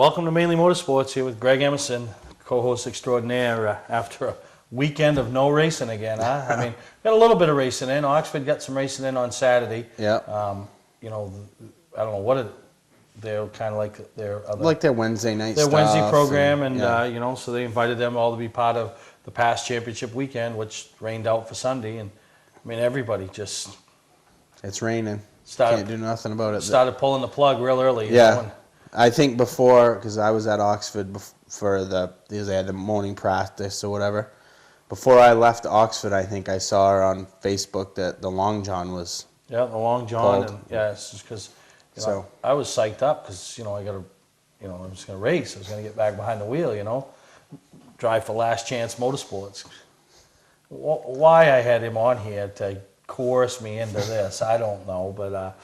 Welcome to Mainely Motorsports here with Greg Emerson, co-host extraordinaire, after a weekend of no racing again, huh? I mean, got a little bit of racing in. Oxford got some racing in on Saturday. Yeah. You know, I don't know what they're kind of like their other, Like their Wednesday night their stuff Wednesday program, and yeah. you know, so they invited them all to be part of the past championship weekend, which rained out for Sunday, and I mean everybody just It's raining. Can't do nothing about it. Started pulling the plug real early. You Yeah. know, and I think before, because I was at Oxford for because they had the morning practice or whatever. Before I left Oxford, I think I saw on Facebook that the Long John was. yeah, the Long John, pulled. and yeah, it's just because So I was psyched up because I got to, I was going to race. I was going to get back behind the wheel, drive for Last Chance Motorsports. Why I had him on here to coerce me into this, I don't know, but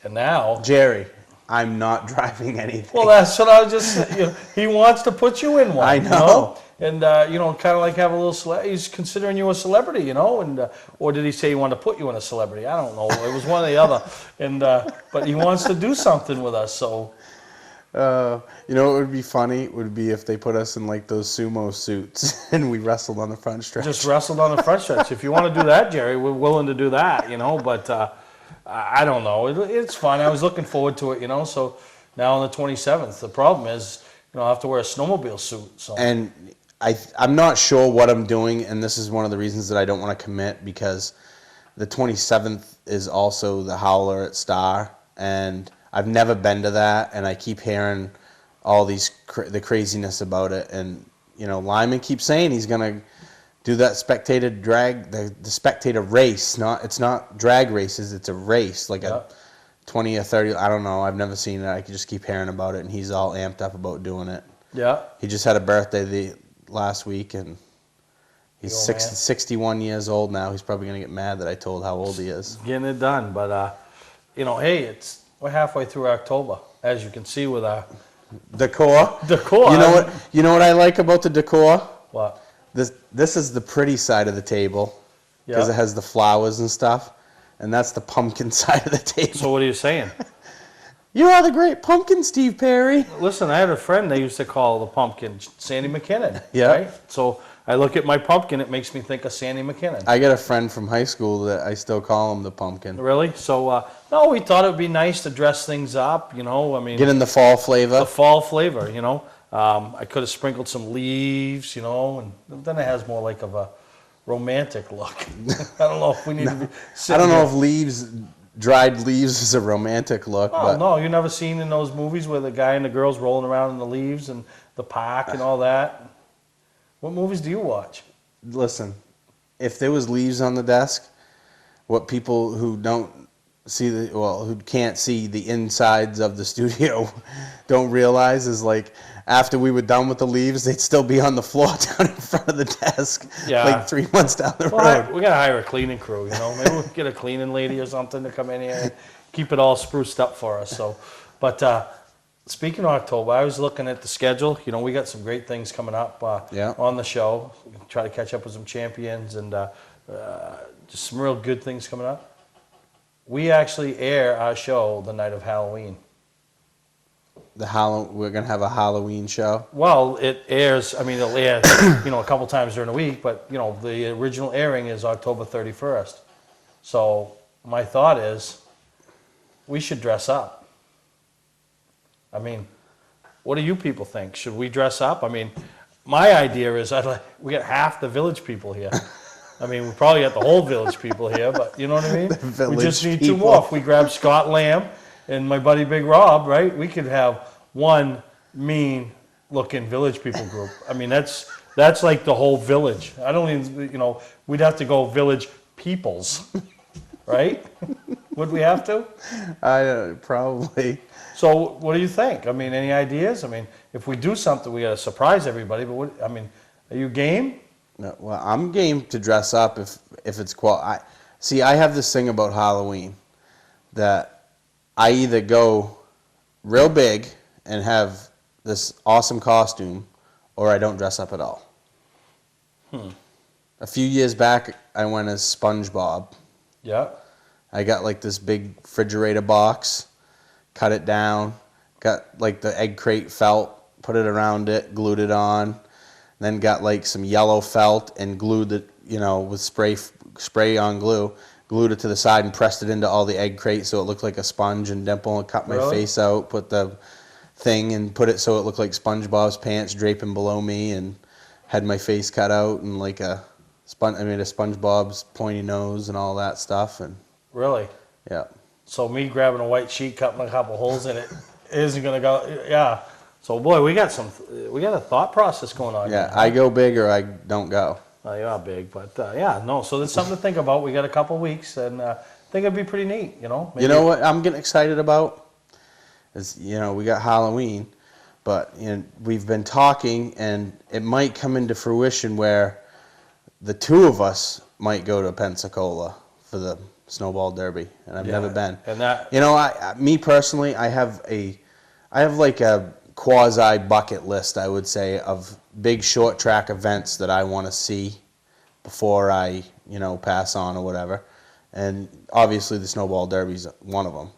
and now Jerry, I'm not driving anything. well, that's what I was just. He wants to put you in one. I know. And kind of like have a little. He's considering you a celebrity, and or did he say he wanted to put you in a celebrity? I don't know. It was one or the other. And but he wants to do something with us. So. What would be funny would be if they put us in like those sumo suits and we wrestled on the front stretch. Just wrestled on the front stretch. If you want to do that, Jerry, we're willing to do that. But I don't know. It's fun. I was looking forward to it. So now on the 27th, the problem is I have to wear a snowmobile suit. So. And I'm not sure what I'm doing, and this is one of the reasons that I don't want to commit, because the 27th is also the Howler at Star, and I've never been to that, and I keep hearing all these the craziness about it, and Lyman keeps saying he's gonna do that spectator drag, the spectator race. It's not drag races, it's a race, like a 20 or 30. I don't know. I've never seen it. I just keep hearing about it, and he's all amped up about doing it. Yeah. He just had a birthday last week, and he's 61 years old now. He's probably gonna get mad that I told how old he is. Getting it done, but hey, we're halfway through October, as you can see with our decor. Decor. You know what I like about the decor? What? This is the pretty side of the table, because it has the flowers and stuff, and that's the pumpkin side of the table. So what are you saying? You are the great pumpkin, Steve Perry. Listen, I had a friend they used to call the pumpkin Sandy McKinnon. Yeah. Right? So I look at my pumpkin, it makes me think of Sandy McKinnon. I got a friend from high school that I still call him the pumpkin. Really? So, no, we thought it would be nice to dress things up, I mean. Get in the fall flavor. The fall flavor, I could have sprinkled some leaves, and then it has more like of a romantic look. I don't know if we need to be I don't know if dried leaves is a romantic look. Oh, but no, you never seen in those movies where the guy and the girl's rolling around in the leaves and the park and all that? What movies do you watch? Listen, if there was leaves on the desk, what people who who can't see the insides of the studio don't realize is, like, after we were done with the leaves, they'd still be on the floor down in front of the desk, like 3 months down the road. We gotta hire a cleaning crew, Maybe we'll get a cleaning lady or something to come in here and keep it all spruced up for us. So, but speaking of October, I was looking at the schedule. We got some great things coming up on the show. Try to catch up with some champions and just some real good things coming up. We actually air our show the night of Halloween. We're gonna have a Halloween show. Well, it airs. I mean, it'll air, a couple times during the week. But the original airing is October 31st. So my thought is, we should dress up. I mean, what do you people think? Should we dress up? I mean, my idea is we get half the village people here. I mean, we probably got the whole village people here, but you know what I mean? We just need two more. If we grab Scott Lamb and my buddy Big Rob, right, we could have one mean-looking village people group. I mean, that's like the whole village. I don't even, we'd have to go village peoples, right? Would we have to? Probably. So what do you think? I mean, any ideas? I mean, if we do something, we got to surprise everybody. But are you game? No, well, I'm game to dress up if it's I have this thing about Halloween that I either go real big and have this awesome costume, or I don't dress up at all. A few years back, I went as SpongeBob. Yeah. I got like this big refrigerator box, cut it down, Got like the egg crate felt, put it around it, glued it on. Then got like some yellow felt and glued it, with spray on glue, glued it to the side and pressed it into all the egg crate so it looked like a sponge and dimple, and cut my Really? face out, put the thing and put it so it looked like SpongeBob's pants draping below me, and had my face cut out and like a SpongeBob's pointy nose and all that stuff. And Really? yeah. So me grabbing a white sheet, cutting a couple holes in it, isn't gonna go. Yeah. So boy, we got a thought process going on. Yeah, here. I go big or I don't go. Well, you are big, but yeah, no. So there's something to think about. We got a couple weeks, and I think it'd be pretty neat. Maybe. You know what I'm getting excited about is, we got Halloween, but we've been talking, and it might come into fruition where the two of us might go to Pensacola for the Snowball Derby, and I've never been. And that. Me personally, I have like a quasi bucket list, I would say, of big short track events that I want to see before I, pass on or whatever. And obviously the Snowball Derby's one of them.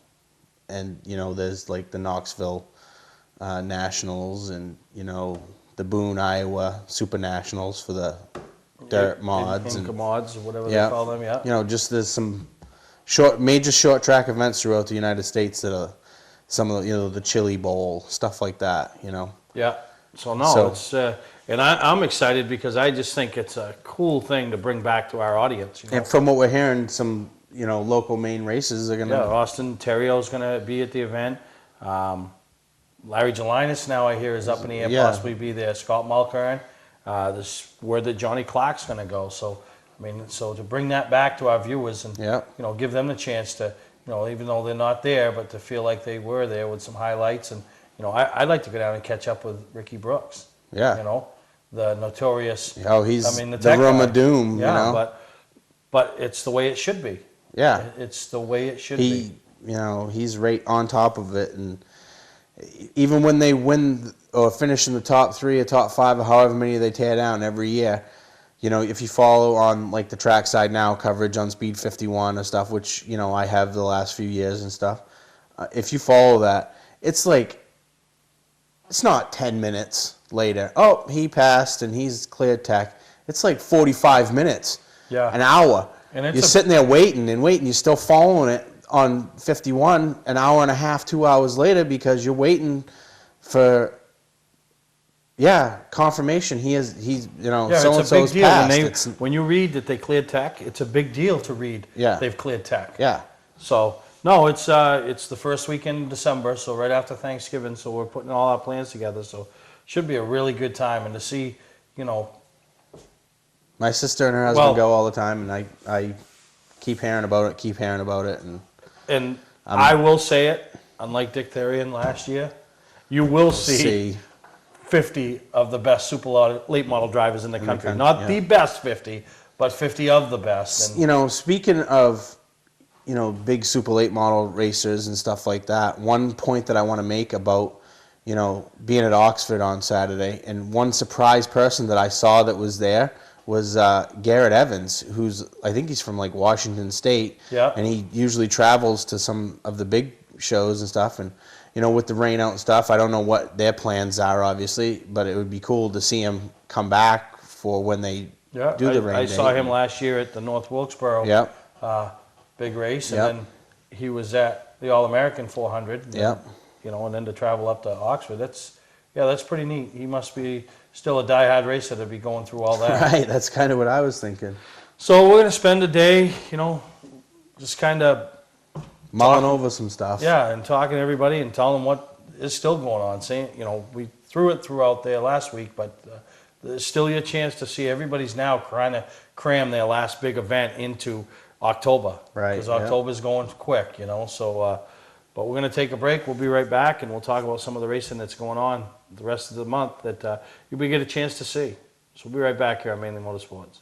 And, there's like the Knoxville Nationals and, the Boone, Iowa Super Nationals for the dirt mods. Inca and mods, or whatever they call them, yeah. just there's some major short track events throughout the United States that are some of the, the Chili Bowl, stuff like that, Yeah. So it's and I'm excited because I just think it's a cool thing to bring back to our audience. And from what we're hearing, some local main races are gonna. Yeah, Austin Terrio's gonna be at the event. Larry Gelinas now I hear is up in the air, possibly be there. Scott Mulkern. This where that Johnny Clark's gonna go. So so to bring that back to our viewers and give them the chance to even though they're not there, but to feel like they were there with some highlights. And I'd like to go down and catch up with Ricky Brooks. Yeah. The notorious. Oh, he's the room of doom. Yeah, but it's the way it should be. Yeah. It's the way it should be. He's right on top of it, and even when they win or finish in the top 3 or top 5 or however many they tear down every year, if you follow on like the Trackside Now coverage on Speed 51 or stuff, which I have the last few years and stuff, if you follow that, it's like it's not 10 minutes later. Oh, he passed and he's cleared tech. It's like 45 minutes. Yeah. An hour. And you're sitting there waiting and waiting. You're still following it on 51 an hour and a half, 2 hours later because you're waiting for confirmation. He's so and so's passed. When you read that they cleared tech, it's a big deal to read. Yeah. They've cleared tech. Yeah. So no, it's the first weekend in December, so right after Thanksgiving. So we're putting all our plans together. So should be a really good time, and to see, my sister and her husband go all the time, and I keep hearing about it, and I will say it, unlike Dick Therian last year, you will see 50 of the best super late model drivers in the country. Not the best 50, but 50 of the best. And, speaking of, big super late model racers and stuff like that, one point that I want to make about, being at Oxford on Saturday, and one surprise person that I saw that was there was Garrett Evans, I think he's from like Washington State, and he usually travels to some of the big shows and stuff, and with the rain out and stuff, I don't know what their plans are, obviously, but it would be cool to see him come back for when they do the rain. I saw him last year at the North Wilkesboro big race, and then he was at the All-American 400. And then to travel up to Oxford, that's pretty neat. He must be still a diehard racer to be going through all that. Right, that's kind of what I was thinking. So we're going to spend a day, just kind of mulling over some stuff. Yeah, and talking to everybody and telling them what is still going on. Saying, we threw it throughout there last week, but there's still your chance to see everybody's now trying to cram their last big event into October. Right. Because October's going quick, so... but we're going to take a break. We'll be right back, and we'll talk about some of the racing that's going on the rest of the month that you'll get a chance to see. So we'll be right back here on Mainly Motorsports.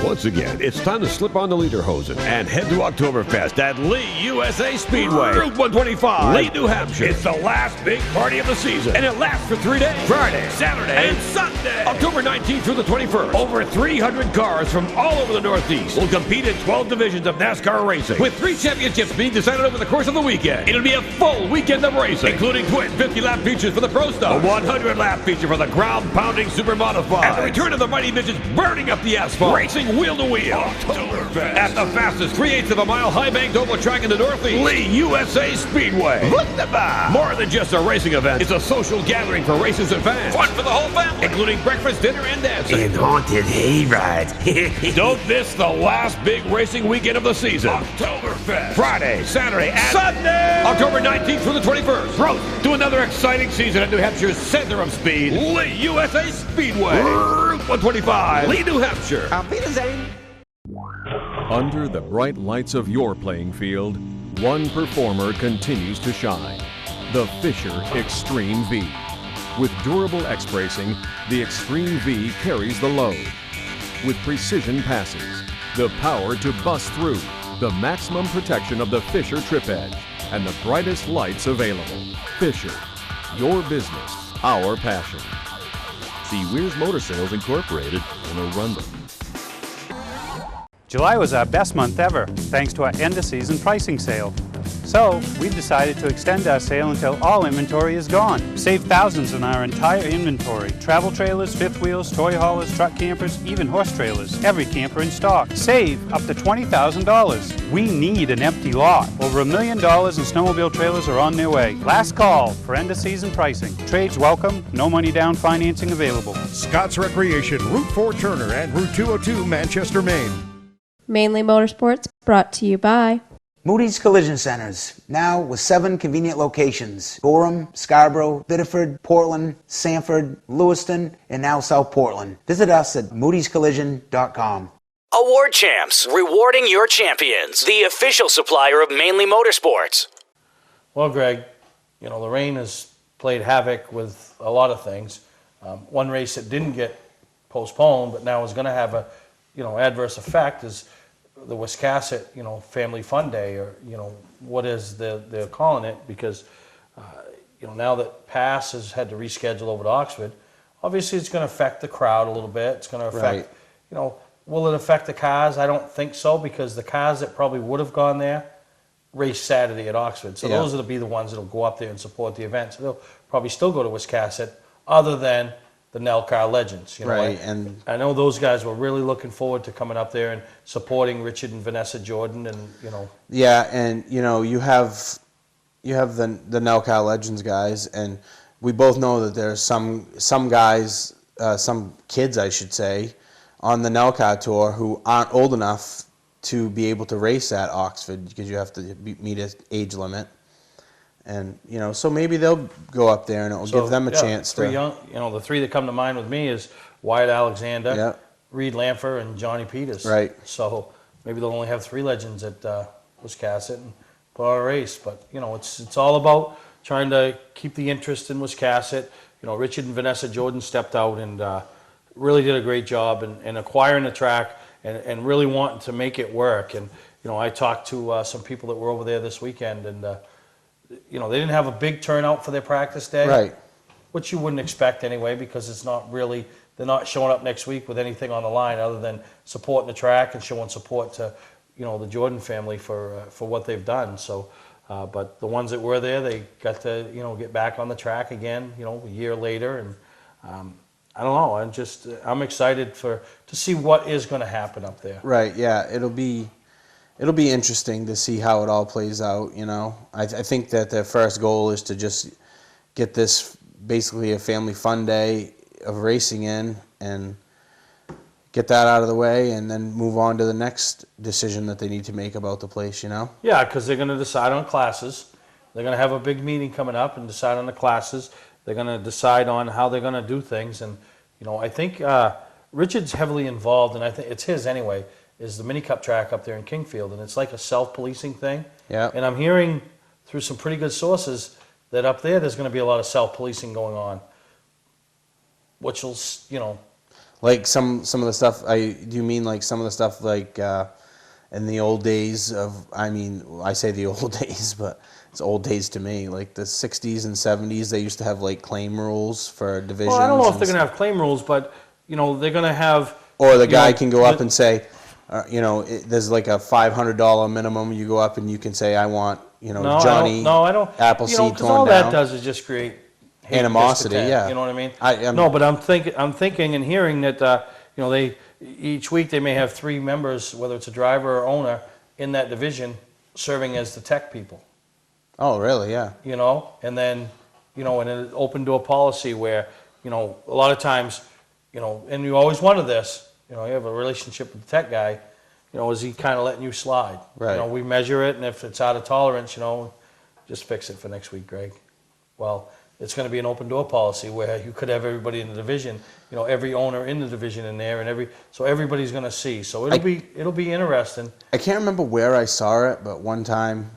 Once again, it's time to slip on the lederhosen and head to Oktoberfest at Lee USA Speedway, Route 125, Lee, New Hampshire. It's the last big party of the season, and it lasts for 3 days, Friday, Saturday, and Sunday. October 19th through the 21st, over 300 cars from all over the Northeast will compete in 12 divisions of NASCAR racing, with 3 championships being decided over the course of the weekend. It'll be a full weekend of racing, including twin 50-lap features for the Pro Stock, a 100-lap feature for the ground-pounding Super Modified, and the return of the Mighty Midgets burning up the asphalt, racing wheel to wheel. Oktoberfest at the fastest 3/8 of a mile high-banked oval track in the Northeast, Lee USA Speedway. Wunderbar! More than just a racing event, it's a social gathering for racers and fans. Fun for the whole family, including breakfast, dinner, and dancing. And haunted hayrides. Don't miss the last big racing weekend of the season. Oktoberfest. Friday, Saturday, and Sunday. October 19th through the 21st. Road to another exciting season at New Hampshire's center of speed, Lee USA Speedway. Route 125, Lee, New Hampshire. Under the bright lights of your playing field, one performer continues to shine. The Fisher Extreme V. With durable X-bracing, the Extreme V carries the load. With precision passes, the power to bust through, the maximum protection of the Fisher Trip Edge, and the brightest lights available. Fisher, your business, our passion. See Weir's Motor Sales Incorporated in Arundel. July was our best month ever, thanks to our end-of-season pricing sale. So, we've decided to extend our sale until all inventory is gone. Save thousands on our entire inventory. Travel trailers, fifth wheels, toy haulers, truck campers, even horse trailers. Every camper in stock. Save up to $20,000. We need an empty lot. Over $1 million in snowmobile trailers are on their way. Last call for end-of-season pricing. Trades welcome, no money down financing available. Scott's Recreation, Route 4 Turner and Route 202 Manchester, Maine. Mainly Motorsports, brought to you by Moody's Collision Centers, now with 7 convenient locations: Gorham, Scarborough, Biddeford, Portland, Sanford, Lewiston, and now South Portland. Visit us at moodyscollision.com. Award Champs, rewarding your champions. The official supplier of Mainly Motorsports. Well, Greg, you know, the rain has played havoc with a lot of things. One race that didn't get postponed, but now is going to have a, adverse effect is the Wiscasset, Family Fun Day, or, what is they're calling it, because, now that Pass has had to reschedule over to Oxford, obviously it's going to affect the crowd a little bit. It's going to affect, will it affect the cars? I don't think so, because the cars that probably would have gone there race Saturday at Oxford. So those will be the ones that'll go up there and support the event. So they'll probably still go to Wiscasset, other than the Nelcar Legends. Right, and I know those guys were really looking forward to coming up there and supporting Richard and Vanessa Jordan, and Yeah, and you have the Nelcar Legends guys, and we both know that there's some guys, some kids, I should say, on the Nelcar tour who aren't old enough to be able to race at Oxford, because you have to meet an age limit. And so maybe they'll go up there, and it'll give them a chance to. The 3 that come to mind with me is Wyatt Alexander, Reed Lamfer, and Johnny Peters. Right. So maybe they'll only have 3 legends at Wiscasset and put on a race. But it's all about trying to keep the interest in Wiscasset. Richard and Vanessa Jordan stepped out and really did a great job in acquiring the track and really wanting to make it work. And I talked to some people that were over there this weekend, and they didn't have a big turnout for their practice day, Right. which you wouldn't expect anyway, because it's not really, they're not showing up next week with anything on the line other than supporting the track and showing support to, the Jordan family for what they've done. So, but the ones that were there, they got to, get back on the track again, a year later. And I don't know, I'm excited to see what is going to happen up there. Right, yeah, it'll be interesting to see how it all plays out. I think that their first goal is to just get this basically a family fun day of racing in and get that out of the way, and then move on to the next decision that they need to make about the place. Yeah, because they're going to decide on classes. They're going to have a big meeting coming up and decide on the classes. They're going to decide on how they're going to do things. And I think Richard's heavily involved, and I think it's his anyway, is the Mini Cup track up there in Kingfield, and it's like a self-policing thing. Yeah. And I'm hearing through some pretty good sources that up there's going to be a lot of self-policing going on, which will, Like some of the stuff. Do you mean like some of the stuff like in the old days of? I mean, I say the old days, but it's old days to me. Like the '60s and '70s, they used to have like claim rules for divisions. Well, I don't know if they're going to have claim rules, but they're going to have. Or the guy can go up and say, there's like a $500 minimum. You go up and you can say, I want, Johnny I don't. Appleseed Because all torn down. that does is just create hate and Animosity, discontent, yeah. You know what I mean? No, but I'm thinking and hearing that they each week they may have 3 members, whether it's a driver or owner, in that division, serving as the tech people. Oh, really? Yeah. And then and an open door policy where a lot of times and you always wanted this. You have a relationship with the tech guy. Is he kind of letting you slide? Right. We measure it, and if it's out of tolerance, just fix it for next week, Greg. Well, it's going to be an open door policy where you could have everybody in the division, every owner in the division in there, and so everybody's going to see. So it'll be interesting. I can't remember where I saw it, but one time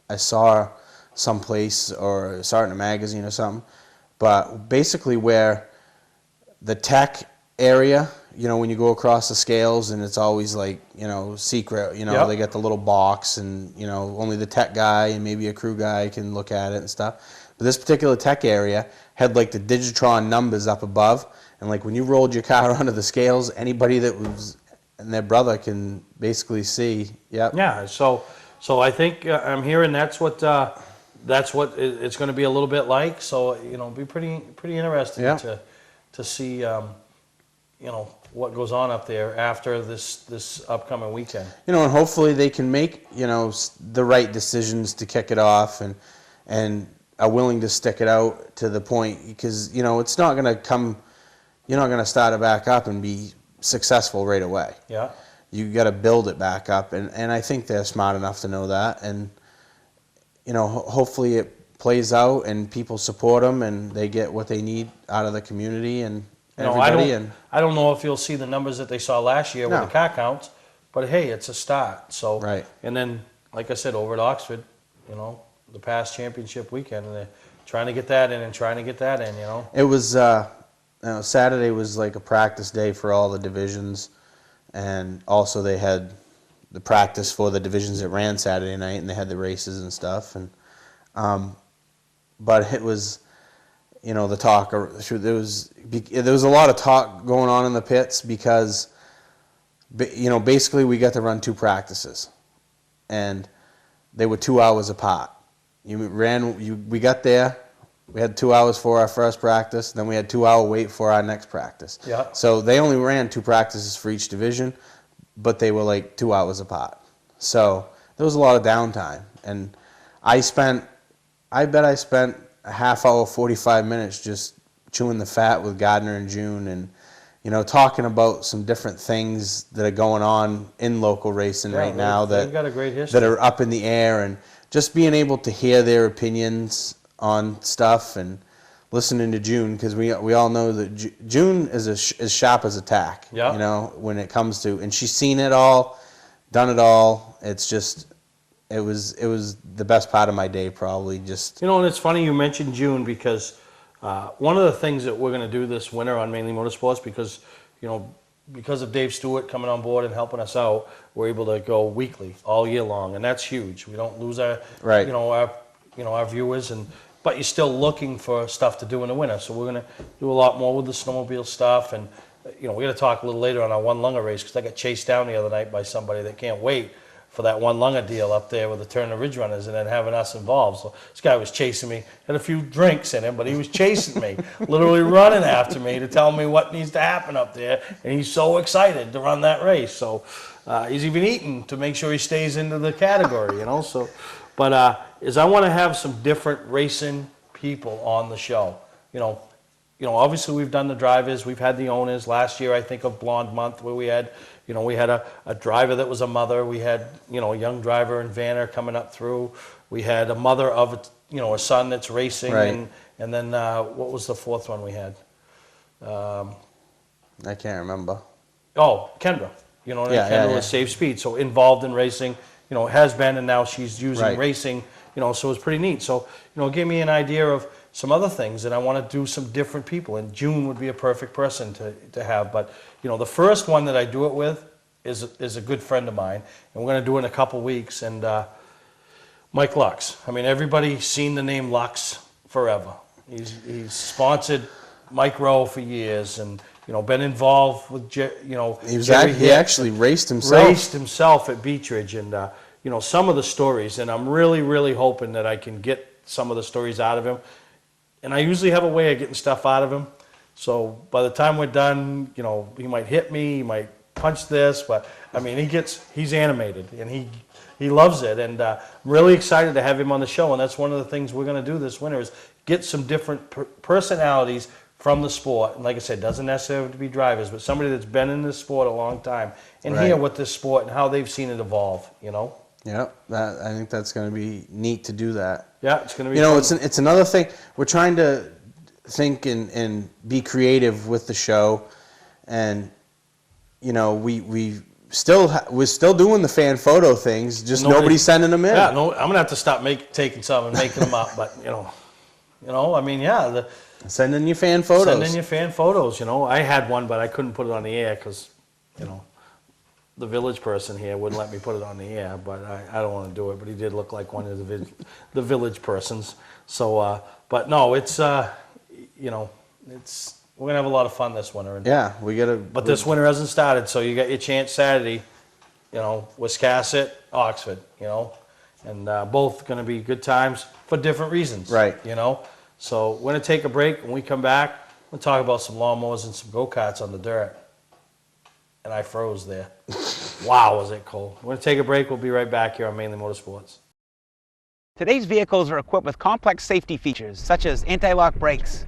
I saw someplace or saw it in a magazine or something. But basically, where the tech area, when you go across the scales, and it's always like, secret, Yep. They got the little box, and, only the tech guy and maybe a crew guy can look at it and stuff. But this particular tech area had like the Digitron numbers up above, and like when you rolled your car onto the scales, anybody that was and their brother can basically see. Yep. Yeah. So I think I'm hearing that's what it's going to be a little bit like. So it'll be pretty interesting to see what goes on up there after this upcoming weekend. And hopefully they can make the right decisions to kick it off, and are willing to stick it out to the point, because it's not going to come. You're not going to start it back up and be successful right away. Yeah. You got to build it back up, and I think they're smart enough to know that, and hopefully it plays out and people support them and they get what they need out of the community and everybody. I don't know if you'll see the numbers that they saw last year with No. the car counts, but hey, it's a start. So Right. And then, like I said, over at Oxford, the past championship weekend, and they're trying to get that in and trying to get that in. It was Saturday was like a practice day for all the divisions, and also they had the practice for the divisions that ran Saturday night, and they had the races and stuff. And but it was, the talk. There was a lot of talk going on in the pits because, basically we got to run 2 practices, and they were 2 hours apart. We got there. We had 2 hours for our first practice. Then we had 2-hour wait for our next practice. Yeah. So they only ran 2 practices for each division, but they were like 2 hours apart. So there was a lot of downtime, and I bet I spent a half hour, 45 minutes just chewing the fat with Gardner and June, and talking about some different things that are going on in local racing right now they've got a great history. that are up in the air, and just being able to hear their opinions on stuff and listening to June, because we all know that June is as sharp as a tack. Yeah. When it comes to, and she's seen it all, done it all. It's just, it was the best part of my day, probably. Just And it's funny you mentioned June, because one of the things that we're going to do this winter on Mainly Motorsports, because of Dave Stewart coming on board and helping us out, we're able to go weekly all year long, and that's huge. We don't lose our Right. our viewers, but you're still looking for stuff to do in the winter. So we're going to do a lot more with the snowmobile stuff, and we're going to talk a little later on our one lunger race, because I got chased down the other night by somebody that can't wait for that one lunger deal up there with the Turner Ridge Runners, and then having us involved. So this guy was chasing me, had a few drinks in him, but he was chasing me, literally running after me to tell me what needs to happen up there, and he's so excited to run that race. So he's even eating to make sure he stays into the category, So, but I want to have some different racing people on the show. Obviously we've done the drivers, we've had the owners. Last year, I think of Blonde Month, where we had a driver that was a mother. We had, a young driver in Vanner coming up through. We had a mother of, a son that's racing. Right. And then what was the 4th one we had? I can't remember. Oh, Kendra. Kendra was Safe Speed. So involved in racing, has been, and now she's using Right. racing, so it's pretty neat. So, it gave me an idea of some other things, and I want to do some different people. And June would be a perfect person to have. But the first one that I do it with is a good friend of mine, and we're going to do it in a couple weeks. And Mike Lux. I mean, everybody's seen the name Lux forever. He's sponsored Mike Rowe for years, and been involved with He actually raced himself at Beech Ridge, and some of the stories. And I'm really hoping that I can get some of the stories out of him. And I usually have a way of getting stuff out of him. So by the time we're done, he might hit me, he might punch this, but I mean, he's animated and he loves it. And I'm really excited to have him on the show. And that's one of the things we're going to do this winter is get some different personalities from the sport. And like I said, doesn't necessarily have to be drivers, but somebody that's been in this sport a long time and hear what this sport and how they've seen it evolve, Yeah, I think that's going to be neat to do that. Yeah, it's going to be fun. It's another thing. We're trying to think and be creative with the show, and we're still doing the fan photo things. Just nobody's sending them in. Yeah, no, I'm gonna have to stop taking some and making them up. But I mean, yeah, send in your fan photos. Send in your fan photos. I had one, but I couldn't put it on the air because the village person here wouldn't let me put it on the air, but I don't want to do it. But he did look like one of the village persons. So, but no, it's we're gonna have a lot of fun this winter. Yeah, we gotta. But this winter hasn't started, so you got your chance Saturday. Wiscasset, Oxford. And both gonna be good times for different reasons. Right. So we're gonna take a break. When we come back, we'll talk about some lawnmowers and some go-karts on the dirt. And I froze there. Wow, was it cold. We're going to take a break. We'll be right back here on Mainly Motorsports. Today's vehicles are equipped with complex safety features such as anti-lock brakes,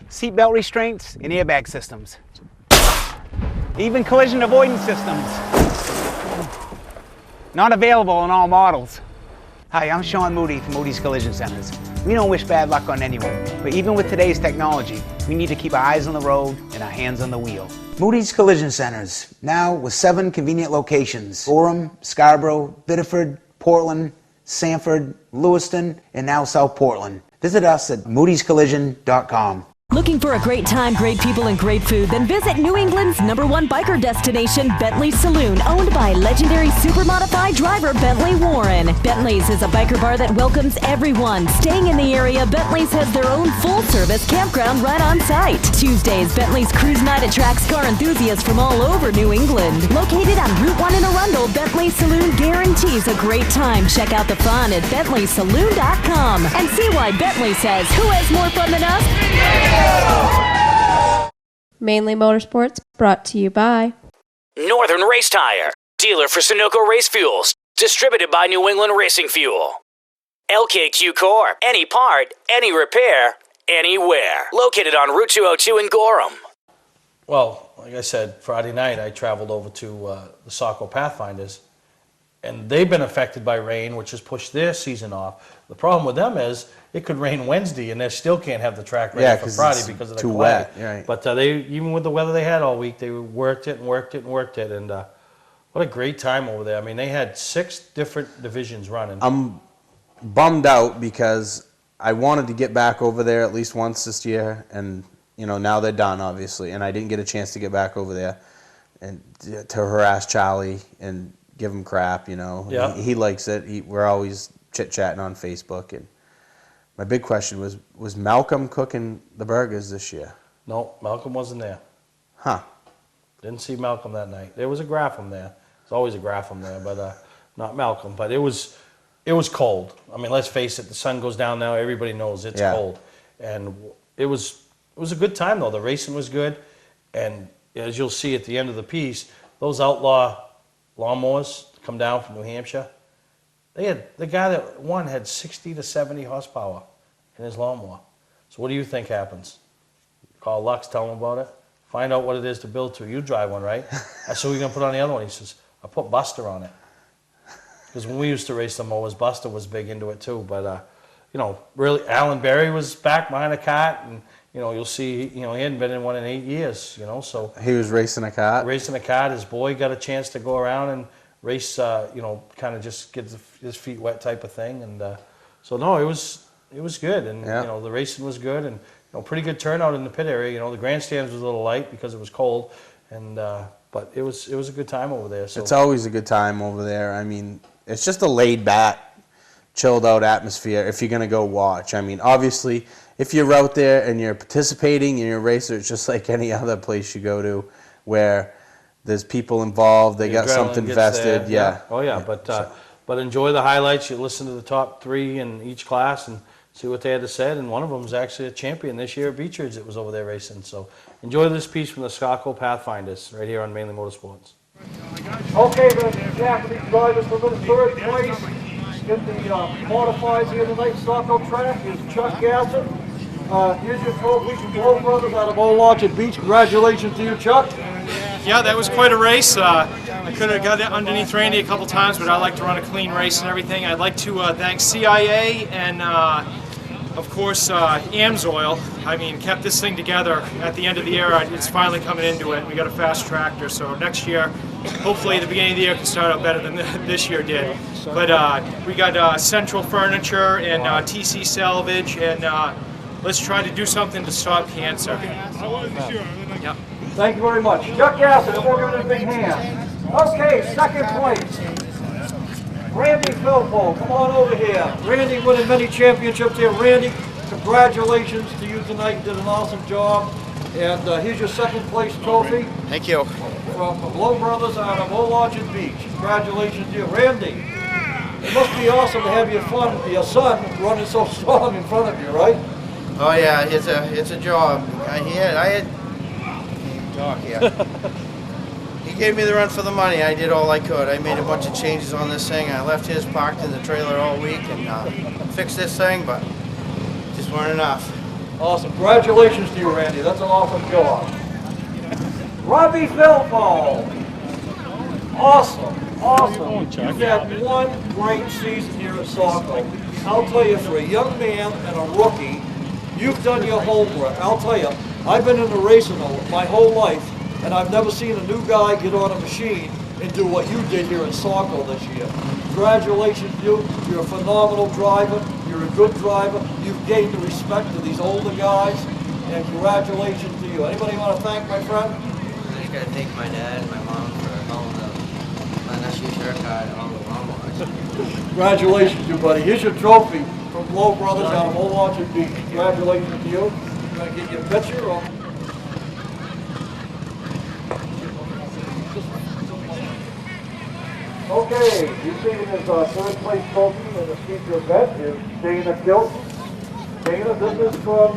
seatbelt restraints, and airbag systems. Even collision avoidance systems. Not available in all models. Hi, I'm Sean Moody from Moody's Collision Centers. We don't wish bad luck on anyone, but even with today's technology, we need to keep our eyes on the road and our hands on the wheel. Moody's Collision Centers, now with 7 convenient locations: Gorham, Scarborough, Biddeford, Portland, Sanford, Lewiston, and now South Portland. Visit us at moodyscollision.com. Looking for a great time, great people, and great food? Then visit New England's #1 biker destination, Bentley's Saloon, owned by legendary super-modified driver Bentley Warren. Bentley's is a biker bar that welcomes everyone. Staying in the area, Bentley's has their own full-service campground right on site. Tuesdays, Bentley's Cruise Night attracts car enthusiasts from all over New England. Located on Route 1 in Arundel, Bentley's Saloon guarantees a great time. Check out the fun at BentleySaloon.com and see why Bentley says, who has more fun than us? Mainly Motorsports, brought to you by Northern Race Tire, dealer for Sunoco Race Fuels, distributed by New England Racing Fuel. LKQ Corp, any part, any repair, anywhere. Located on Route 202 in Gorham. Well, like I said, Friday night I traveled over to the Saco Pathfinders, and they've been affected by rain, which has pushed their season off. The problem with them is it could rain Wednesday, and they still can't have the track ready for Friday because of the too clay. wet. Right. But even with the weather they had all week, they worked it, and what a great time over there. I mean, they had 6 different divisions running. I'm bummed out because I wanted to get back over there at least once this year, and now they're done, obviously, and I didn't get a chance to get back over there and to harass Charlie and give him crap. Yeah. He likes it. We're always chit-chatting on Facebook, and my big question was Malcolm cooking the burgers this year? No, Malcolm wasn't there. Huh. Didn't see Malcolm that night. There was a Grapham there. There's always a Grapham there, but not Malcolm. But it was cold. I mean, let's face it. The sun goes down now. Everybody knows it's cold, and it was a good time though. The racing was good, and as you'll see at the end of the piece, those outlaw lawnmowers come down from New Hampshire. The guy that won had 60 to 70 horsepower in his lawnmower. So what do you think happens? Call Lux, tell him about it. Find out what it is to build to. You drive one, right? I said, we're going to put on the other one. He says, I put Buster on it. Because when we used to race the mowers, Buster was big into it too. But, really, Alan Berry was back behind a cart. And, you'll see, he hadn't been in one in 8 years, so. He was racing a cart? Racing a cart. His boy got a chance to go around and race, kind of just get his feet wet type of thing. And so, no, it it was good, and Yeah. you know the racing was good, and you know pretty good turnout in the pit area. You know the grandstands was a little light because it was cold, and but it was a good time over there. So It's always a good time over there. I mean, it's just a laid back, chilled out atmosphere if you're gonna go watch. I mean, obviously, if you're out there and you're participating and you're a racer, it's just like any other place you go to where there's people involved. They the got adrenaline something gets vested. there. Yeah. Oh yeah, but enjoy the highlights. You listen to the top 3 in each class and see what they had to say. And one of them is actually a champion this year at Beechridge that was over there racing. So enjoy this piece from the Scotco Pathfinders right here on Mainly Motorsports. Okay, the Japanese drivers from the third place in the modifieds here tonight, Saco track, is Chuck Gasson. Here's your trophy from Blow Brothers out of Old Orchard Beach. Congratulations to you, Chuck. Yeah, that was quite a race. I could have got it underneath Randy a couple times, but I like to run a clean race and everything. I'd like to thank CIA and, of course, AMSOIL. I mean, kept this thing together at the end of the year. It's finally coming into it. We got a fast tractor, so next year, hopefully the beginning of the year can start out better than this year did. But we got Central Furniture and TC Salvage, and let's try to do something to stop cancer. Yep. Thank you very much. Chuck Gasson, we'll give it a big hand. Okay, second place. Randy Philpo, come on over here. Randy winning many championships here. Randy, congratulations to you tonight. You did an awesome job. And here's your second place trophy. Thank you. From the Blow Brothers out of Old Orchard Beach. Congratulations to you. Randy, it must be awesome to have your son running so strong in front of you, right? Oh yeah, it's a job. I had talk here. He gave me the run for the money. I did all I could. I made a bunch of changes on this thing. I left his parked in the trailer all week and fixed this thing, but just weren't enough. Awesome. Congratulations to you, Randy. That's an awesome job. Robbie Philpo. Awesome. Awesome. You've had one great season here at Saco. I'll tell you, for a young man and a rookie, you've done your homework. I'll tell you, I've been in the racing my whole life, and I've never seen a new guy get on a machine and do what you did here at Saco this year. Congratulations to you. You're a phenomenal driver. You're a good driver. You've gained the respect of these older guys, and congratulations to you. Anybody want to thank my friend? I just gotta thank my dad and my mom for all the nephew's haircut and all the lawnmowers. Congratulations to you, buddy. Here's your trophy from Blow Brothers out of Old Orchard Beach. Congratulations to you. You want to get your picture? Or? Okay, you see his third place trophy in the feature event is Dana Kilton. Dana, this is from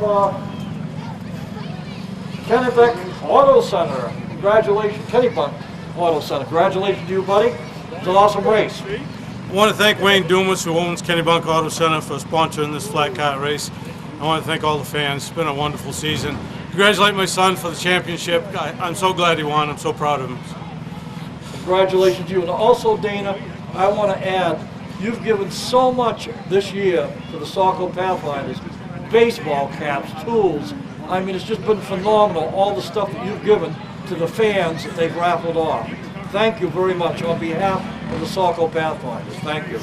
Kennebec Auto Center. Congratulations, Kennebec Auto Center. Congratulations to you, buddy. It's an awesome race. I want to thank Wayne Dumas, who owns Kennebunk Auto Center, for sponsoring this flat kart race. I want to thank all the fans. It's been a wonderful season. Congratulate my son for the championship. I'm so glad he won. I'm so proud of him. Congratulations to you. And also, Dana, I want to add, you've given so much this year to the Saco Pathfinders. Baseball caps, tools. I mean, it's just been phenomenal, all the stuff that you've given to the fans that they've raffled off. Thank you very much on behalf of the Saco Pathfinders. Thank you.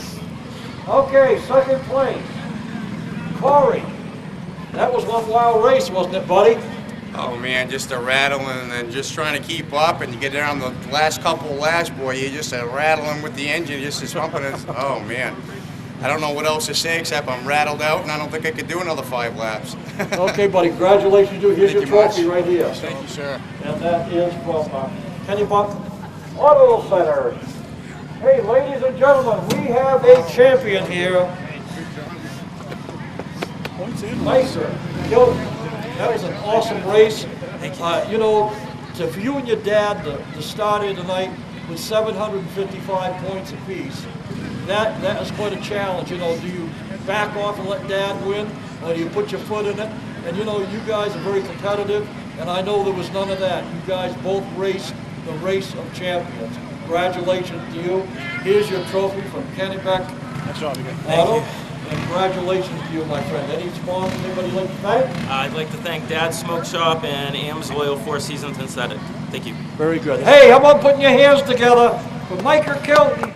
Okay, second place. Corey. That was one wild race, wasn't it, buddy? Oh man, just a rattling and just trying to keep up, and you get down the last couple of laps, boy, you're just rattling with the engine, just as pumping it. Oh man, I don't know what else to say except I'm rattled out, and I don't think I could do another 5 laps. Okay, buddy, congratulations to you. Here's your trophy right here. Thank you, sir. And that is from Kennebec Auto Center. Hey, ladies and gentlemen, we have a champion here. Nicer. That was an awesome race. You know, for you and your dad to start here tonight with 755 points apiece, that is quite a challenge. You know, do you back off and let Dad win, or do you put your foot in it? And you know, you guys are very competitive, and I know there was none of that. You guys both raced the race of champions. Congratulations to you. Here's your trophy from Kennebec Auto. And congratulations to you, my friend. Any sponsors anybody like to thank? I'd like to thank Dad's Smoke Shop and AMSOIL 4 Seasons and Set It. Thank you. Very good. Hey, how about putting your hands together for Mike Kilton?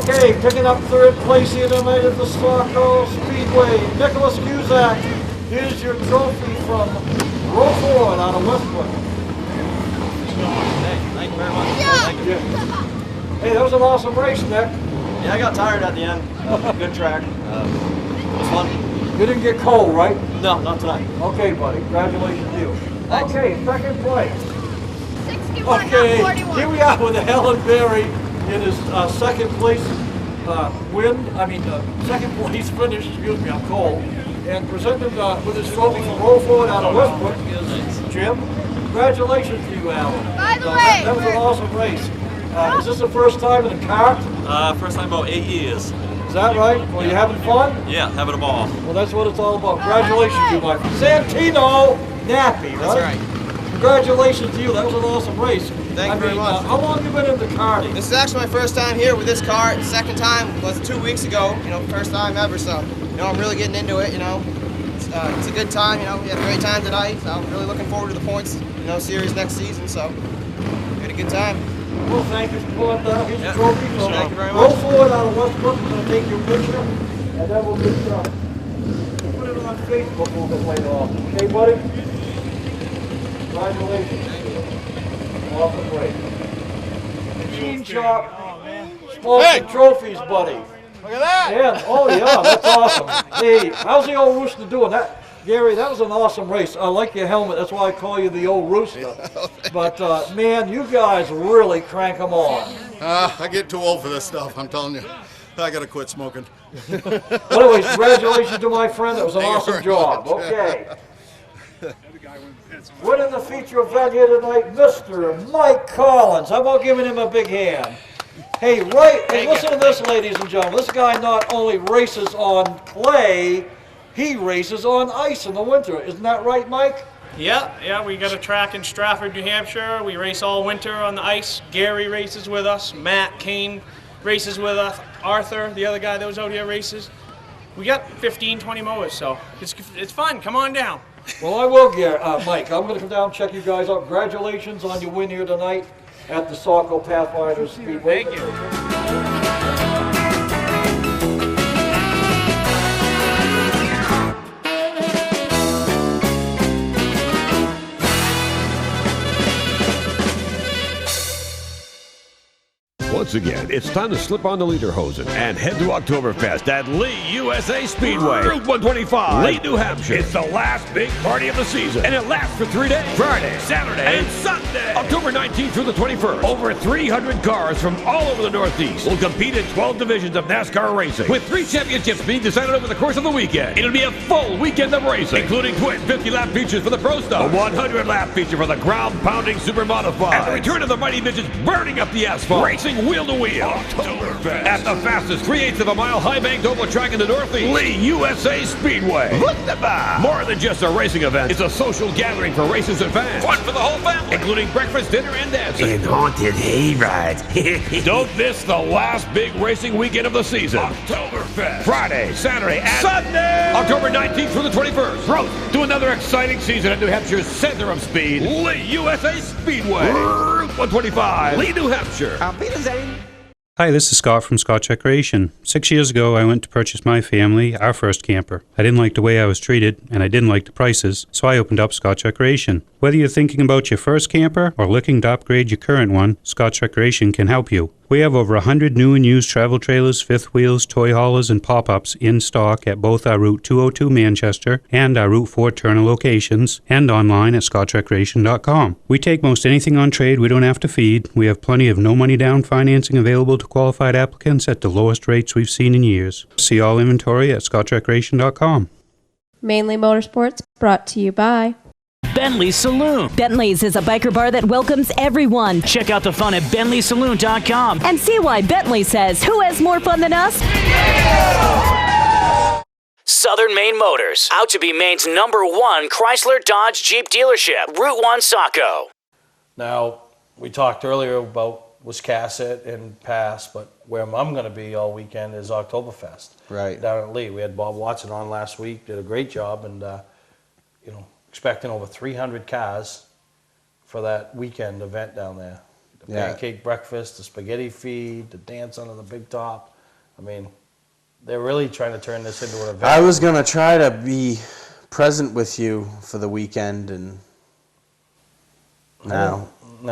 Okay, picking up third place here tonight at the Saco Speedway, Nicholas Cusack. Here's your trophy from Row Ford out of Westbrook. Thank you very much. Thank you. Hey, that was an awesome race, Nick. Yeah, I got tired at the end. Good track. It was fun. You didn't get cold, right? No, not tonight. Okay, buddy. Congratulations to you. Thanks. Okay, second place. Okay, here we are with Alan Berry in his second place second place finish, excuse me, I'm cold. And presented with his trophy from Row Ford out of Westbrook is Jim. Congratulations to you, Alan. By the way, that was an awesome race. Is this the first time in the kart? First time about 8 years. Is that right? Well, you having fun? Yeah, having a ball. Well, that's what it's all about. Congratulations to you, my friend. Santino Nappy, right? That's right. Congratulations to you. That was an awesome race. Thank you very much. How long have you been into karting? This is actually my first time here with this car. Second time was 2 weeks ago. First time ever. So, I'm really getting into it. It's a good time. We had a great time tonight. So I'm really looking forward to the points, series next season. So, we had a good time. Well, thank you for pulling down. Here's your trophy. So Thank you very Row much. Ford out of Westbrook. We're going to take your picture, and then we'll just put it on Facebook a little bit later on. Okay, buddy? Congratulations. Awesome race. Machine Shop. Smoking trophies, buddy. Look at that. Yeah. Oh, yeah. That's awesome. Hey, how's the old rooster doing? Gary, that was an awesome race. I like your helmet. That's why I call you the old rooster. But, man, you guys really crank them on. I get too old for this stuff, I'm telling you. I gotta quit smoking. Well, anyways, congratulations to my friend. That was an Thank you awesome very job. much. Okay. Winning the feature event here tonight, Mr. Mike Collins. How about giving him a big hand? Hey, hey, listen to this, ladies and gentlemen. This guy not only races on clay, he races on ice in the winter. Isn't that right, Mike? Yeah, we got a track in Stratford, New Hampshire. We race all winter on the ice. Gary races with us. Matt Kane races with us. Arthur, the other guy that was out here, races. We got 15, 20 mowers, so it's fun. Come on down. Well, I will, Mike. I'm going to come down and check you guys out. Congratulations on your win here tonight at the Saco Pathfinder Speedway. Thank you. Once again, it's time to slip on the lederhosen and head to Oktoberfest at Lee USA Speedway, Route 125, Lee, New Hampshire. It's the last big party of the season, and it lasts for 3 days, Friday, Saturday, and Sunday. October 19th through the 21st. Over 300 cars from all over the Northeast will compete in 12 divisions of NASCAR racing, with 3 championships being decided over the course of the weekend. It'll be a full weekend of racing, including twin 50-lap features for the Pro Stars, a 100-lap feature for the ground-pounding Super Modified, and the return of the mighty midgets burning up the asphalt, racing wheel to wheel. Oktoberfest at the fastest 3/8 of a mile high-banked oval track in the Northeast, Lee USA Speedway. More than just a racing event, it's a social gathering for racers and fans. Fun for the whole family, including breakfast, dinner, and dancing. And haunted hayrides. Don't miss the last big racing weekend of the season. Oktoberfest. Friday, Saturday, and Sunday. October 19th through the 21st. Road to another exciting season at New Hampshire's center of speed, Lee USA Speedway. Route 125, Lee, New Hampshire. Hi, this is Scott from Scott Recreation. 6 years ago, I went to purchase my family our first camper. I didn't like the way I was treated, and I didn't like the prices, so I opened up Scotch Recreation. Whether you're thinking about your first camper or looking to upgrade your current one, Scotch Recreation can help you. We have over 100 new and used travel trailers, fifth wheels, toy haulers, and pop-ups in stock at both our Route 202 Manchester and our Route 4 Turner locations, and online at scotchrecreation.com. We take most anything on trade we don't have to feed. We have plenty of no-money down financing available to qualified applicants at the lowest rates we've seen in years. See all inventory at scotchrecreation.com. Mainly Motorsports, brought to you by Bentley Saloon. Bentley's is a biker bar that welcomes everyone. Check out the fun at BentleySaloon.com. And see why Bentley says, who has more fun than us? Southern Maine Motors, out to be Maine's #1 Chrysler Dodge Jeep dealership, Route 1 Saco. Now, we talked earlier about Wiscasset and Pass, but where I'm going to be all weekend is Oktoberfest. Right. Down at Lee. We had Bob Watson on last week, did a great job, and, expecting over 300 cars for that weekend event down there. The pancake breakfast, the spaghetti feed, the dance under the big top. mean, they're really trying to turn this into an event. I was gonna try to be present with you for the weekend, and now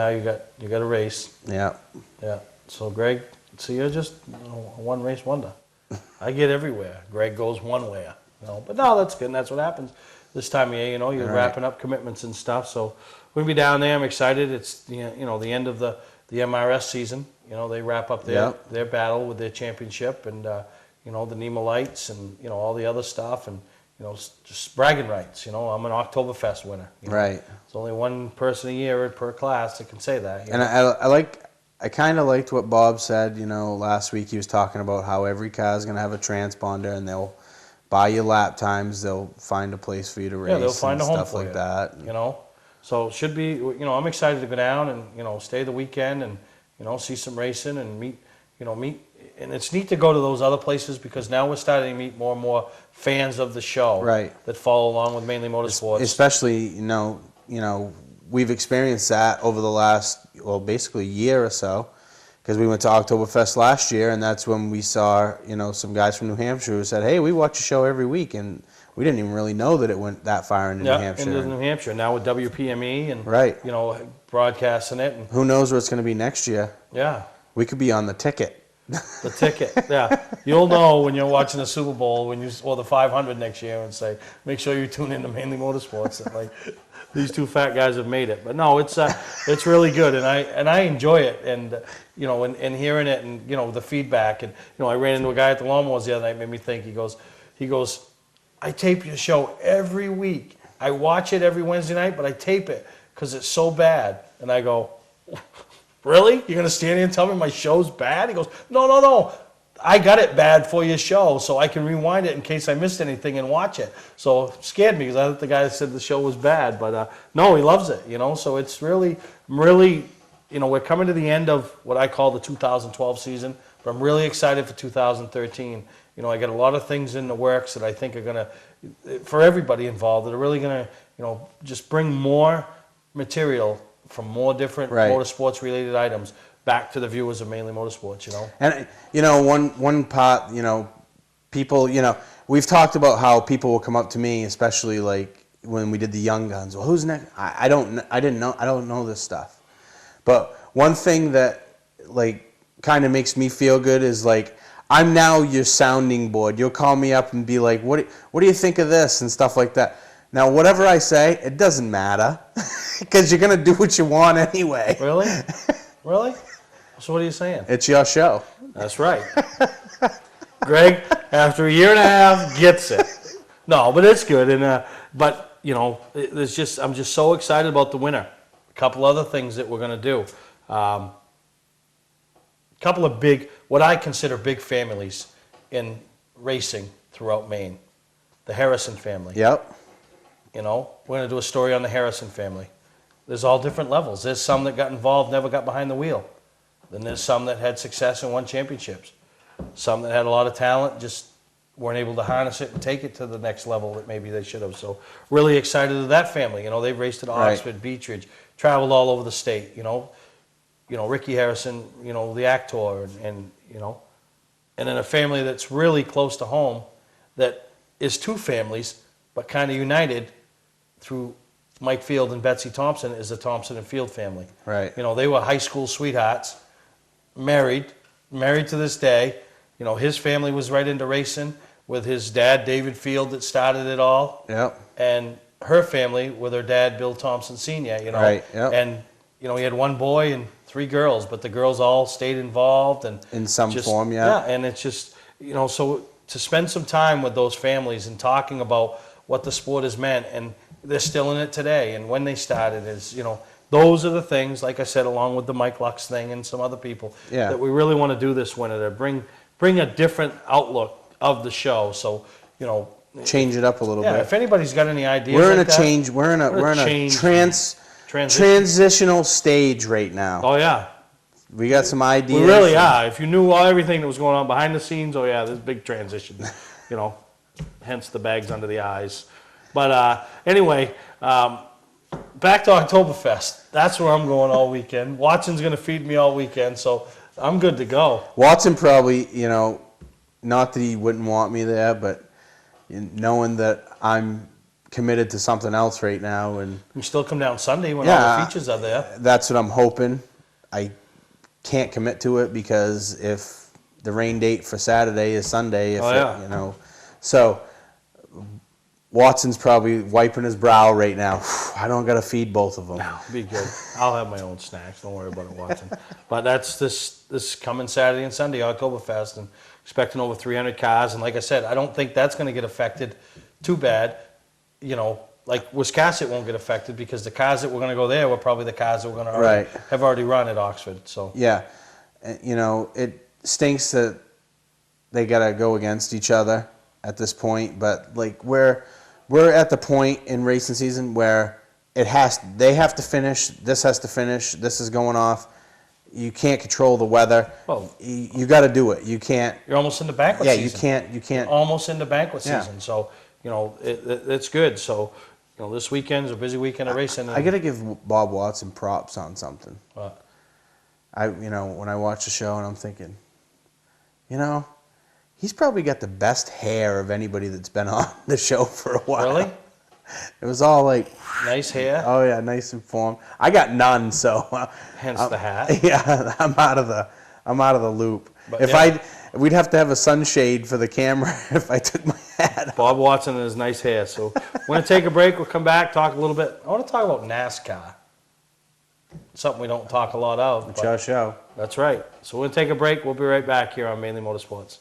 you got a race. Yeah. Yeah. So Greg, so you're just a one race wonder. I get everywhere. Greg goes one way. But no, that's good. And that's what happens this time of year. You're Right. wrapping up commitments and stuff. So we'll be down there. I'm excited. It's the end of the MRS season. They wrap up their battle with their championship, and the NEMA lights, and all the other stuff, and just bragging rights. I'm an Oktoberfest winner. Right. There's only one person a year per class that can say that. And I kind of liked what Bob said. Last week he was talking about how every car is gonna have a transponder, and they'll buy you lap times. They'll find a place for you to race. Yeah, they'll find and a home stuff for like you, that. So it should be. I'm excited to go down and stay the weekend and see some racing and meet. And it's neat to go to those other places because now we're starting to meet more and more fans of the show. Right. That follow along with Mainly Motorsports. Especially, we've experienced that over the last, basically year or so, because we went to Oktoberfest last year, and that's when we saw, some guys from New Hampshire who said, "Hey, we watch your show every week," and we didn't even really know that it went that far into New Hampshire. into New Hampshire. Now with WPME and Right. Broadcasting it. And who knows what it's going to be next year? Yeah. We could be on the ticket. The ticket, yeah. You'll know when you're watching the Super Bowl or the 500 next year and say, make sure you tune in to Mainly Motorsports. And these two fat guys have made it. But no, it's really good, and I enjoy it, and and hearing it, and the feedback, and I ran into a guy at the lawnmowers the other night, made me think. He goes, I tape your show every week. I watch it every Wednesday night, but I tape it because it's so bad. And I go, really? You're going to stand here and tell me my show's bad? He goes, no. I got it bad for your show, so I can rewind it in case I missed anything and watch it. So it scared me because I thought the guy said the show was bad. But no, he loves it, So it's really, we're coming to the end of what I call the 2012 season, but I'm really excited for 2013. I got a lot of things in the works that I think are going to, for everybody involved, that are really going to, just bring more material from more different motorsports related items back to the viewers of Mainly Motorsports, And one part, people, we've talked about how people will come up to me, especially like when we did the Young Guns. Well, who's next? I don't know this stuff. But one thing that kind of makes me feel good is I'm now your sounding board. You'll call me up and be like, what do you think of this and stuff like that. Now, whatever I say, it doesn't matter because you're going to do what you want anyway. Really? Really? So what are you saying? It's your show. That's right. Greg, after a year and a half, gets it. No, but it's good. And but I'm just so excited about the winter. A couple other things that we're going to do. A couple of what I consider big families in racing throughout Maine. The Harrison family. Yep. We're going to do a story on the Harrison family. There's all different levels. There's some that got involved, never got behind the wheel. Then there's some that had success and won championships. Some that had a lot of talent, just weren't able to harness it and take it to the next level that maybe they should have. So really excited to that family. They've raced at Oxford, Beech Ridge, traveled all over the state. Ricky Harrison, the actor, and in a family that's really close to home, that is two families, but kind of united through Mike Field and Betsy Thompson, is the Thompson and Field family. Right. They were high school sweethearts, married to this day. His family was right into racing with his dad, David Field, that started it all. Yep. And her family with her dad, Bill Thompson Sr., Right, yep. And, he had one boy and 3 girls, but the girls all stayed involved. And in some form, Yeah, and it's just, so to spend some time with those families and talking about what the sport has meant, and they're still in it today, and when they started is, those are the things, like I said, along with the Mike Lux thing and some other people, that we really want to do this winter to bring a different outlook of the show. So, change it up a little bit. If anybody's got any ideas, we're in like a change. We're in a transitional stage right now. Oh yeah. We got some ideas. We really are. If you knew everything that was going on behind the scenes, oh yeah, there's a big transition. Hence the bags under the eyes. But anyway, back to Oktoberfest. That's where I'm going all weekend. Watson's going to feed me all weekend, so I'm good to go. Watson probably, not that he wouldn't want me there, but knowing that I'm committed to something else right now, and You still come down Sunday when all the features are there. that's what I'm hoping. I can't commit to it because if the rain date for Saturday is Sunday, if you know, so Watson's probably wiping his brow right now. I don't got to feed both of them. No, be good. I'll have my own snacks. Don't worry about it, Watson. But that's this coming Saturday and Sunday, Oktoberfest, and expecting over 300 cars. And like I said, I don't think that's going to get affected too bad. You know, like Wiscasset won't get affected because the cars that were going to go there were probably the cars that were going to have already run at Oxford. So yeah, you know, it stinks that they got to go against each other at this point. But like we're at the point in racing season where they have to finish. This has to finish. This is going off. You can't control the weather. Well, you got to do it. You can't. You're almost into banquet season. Yeah, you can't. You're almost into banquet season. So you know it's good. So you know this weekend's a busy weekend of racing. I got to give Bob Watson props on something. What? When I watch the show and I'm thinking, you know, he's probably got the best hair of anybody that's been on the show for a while. Really? It was all like nice hair. Oh yeah, nice and formed. I got none, so hence the hat. Yeah, I'm out of the loop. But we'd have to have a sunshade for the camera if I took my hat off. Bob Watson and his nice hair. So we're gonna take a break. We'll come back, talk a little bit. I want to talk about NASCAR. Something we don't talk a lot of. It's our show. That's right. So we'll take a break. We'll be right back here on Mainly Motorsports.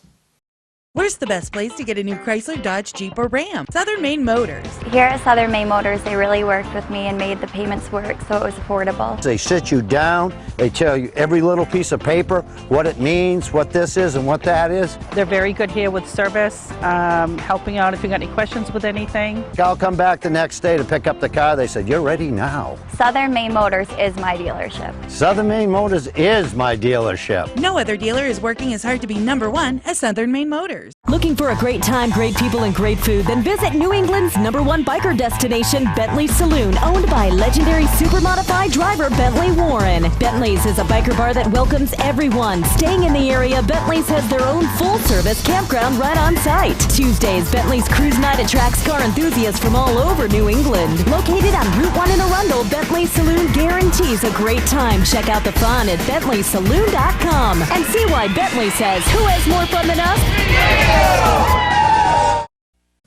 Where's the best place to get a new Chrysler, Dodge, Jeep, or Ram? Southern Maine Motors. Here at Southern Maine Motors, they really worked with me and made the payments work so it was affordable. They sit you down, they tell you every little piece of paper, what it means, what this is and what that is. They're very good here with service, helping out if you got any questions with anything. I'll come back the next day to pick up the car. They said, you're ready now. Southern Maine Motors is my dealership. Southern Maine Motors is my dealership. No other dealer is working as hard to be #1 as Southern Maine Motors. Looking for a great time, great people, and great food? Then visit New England's #1 biker destination, Bentley Saloon, owned by legendary super modified driver Bentley Warren. Bentley's is a biker bar that welcomes everyone. Staying in the area, Bentley's has their own full-service campground right on site. Tuesdays, Bentley's Cruise Night attracts car enthusiasts from all over New England. Located on Route 1 in Arundel, Bentley Saloon guarantees a great time. Check out the fun at BentleySaloon.com and see why Bentley says, who has more fun than us?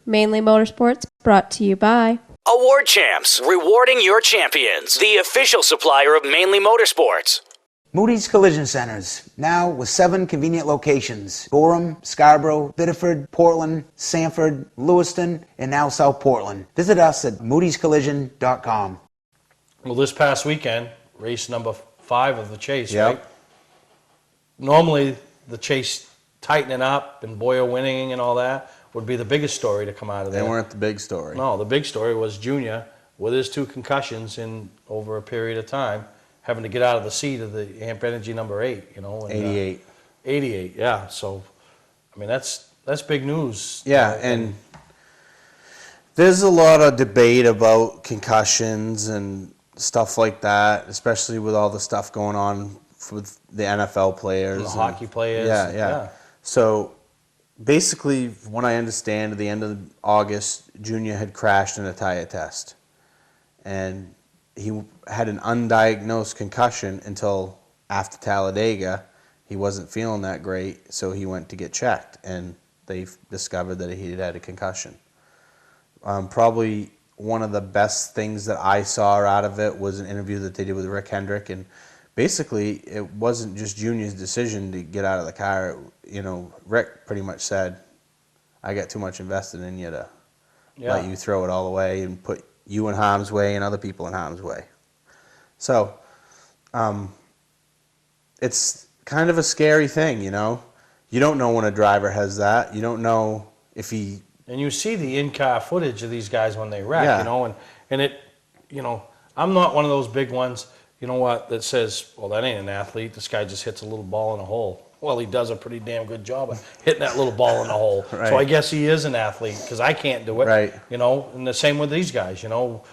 Mainly Motorsports, brought to you by Award Champs, rewarding your champions. The official supplier of Mainly Motorsports. Moody's Collision Centers, now with 7 convenient locations: Gorham, Scarborough, Biddeford, Portland, Sanford, Lewiston, and now South Portland. Visit us at moodyscollision.com. Well, this past weekend, race number 5 of the Chase, right? Normally, the Chase tightening up and Boyer winning and all that would be the biggest story to come out of there. They weren't the big story. No, the big story was Junior with his 2 concussions in over a period of time, having to get out of the seat of the Amp Energy number 8, you know. And, 88. 88, yeah. So, I mean, that's big news. Yeah, and there's a lot of debate about concussions and stuff like that, especially with all the stuff going on with the NFL players. And the hockey players. Yeah. So basically, from what I understand, at the end of August, Junior had crashed in a tire test. And he had an undiagnosed concussion until after Talladega. He wasn't feeling that great, so he went to get checked, and they discovered that he had a concussion. Probably one of the best things that I saw out of it was an interview that they did with Rick Hendrick, and basically, it wasn't just Junior's decision to get out of the car. You know, Rick pretty much said, I got too much invested in you to let you throw it all away and put you in harm's way and other people in harm's way. So, it's kind of a scary thing, you know. You don't know when a driver has that. You don't know if he... And you see the in-car footage of these guys when they wreck, you know, and it, you know, I'm not one of those big ones, you know what, that says, well, that ain't an athlete. This guy just hits a little ball in a hole. Well, he does a pretty damn good job of hitting that little ball in the hole. Right. So I guess he is an athlete because I can't do it. Right. You know, and the same with these guys, you know.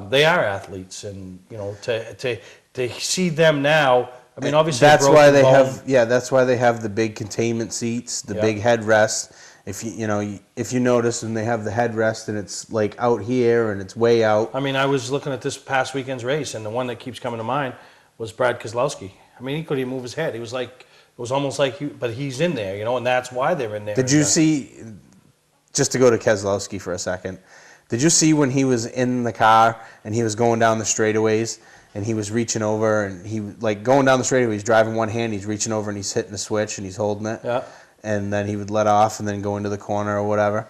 They are athletes. And, you know, to see them now I mean, obviously, that's a why broken they bone- that's why they have the big containment seats, the big headrest. If if you notice, when they have the headrest and it's like out here and it's way out. I mean, I was looking at this past weekend's race, and the one that keeps coming to mind was Brad Keselowski. I mean, he couldn't even move his head. He was like, it was almost like, but he's in there, and that's why they're in there. Did you see, just to go to Keselowski for a second, did you see when he was in the car and he was going down the straightaways and he was reaching over and he, like, going down the straightaway, he's driving one hand, he's reaching over and he's hitting the switch and he's holding it. Yeah. And then he would let off and then go into the corner or whatever.